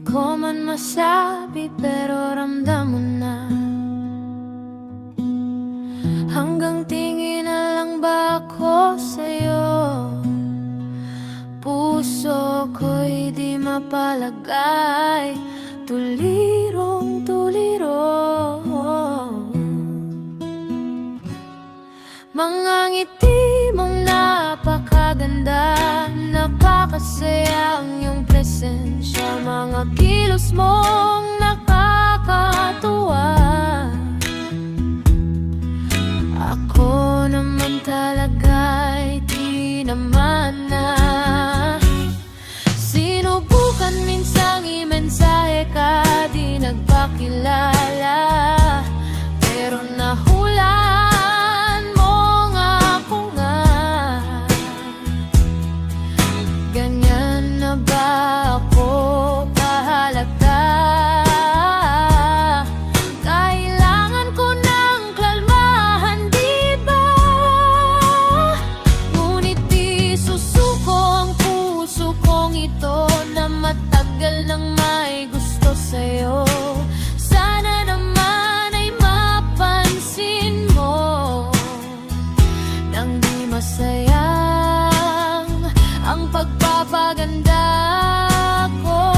ko man masabi pero ramdam mo na. Hanggang tingin na lang ba ako sa'yo? Puso ko'y di mapalagay, tulirong tuliro. Mga ngiti mong napakaganda, napakasaya ang iyong presensya. Mga kilos mong nakakatuwa. Ako naman talaga'y di naman na. Sinubukan minsang i-mensahe ka, di nagpakilala, pero nahulaan mo nga ako nga. Ganyan na ba ako kahalaga? Kailangan ko ng kalmahan, di ba? Ngunit di susuko ang puso kong ito na matagal nang may gusto sa'yo. Sana naman ay mapansin mo nang di masayang ang pagpapaganda ko.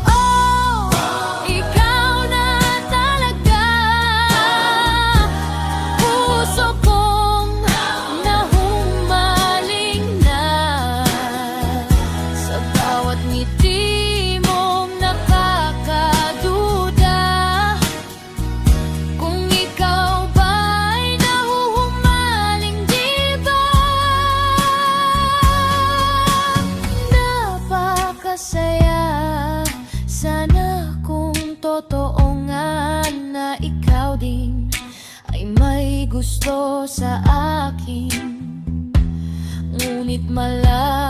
Oh, ikaw na talaga, puso kong nahumaling na. Sa bawat ngiti mong nakakaduda, kung ikaw ba'y nahuhumaling, di ba? Napakasaya, sana kung totoo nga na ikaw din ay may gusto sa akin. Ngunit malayo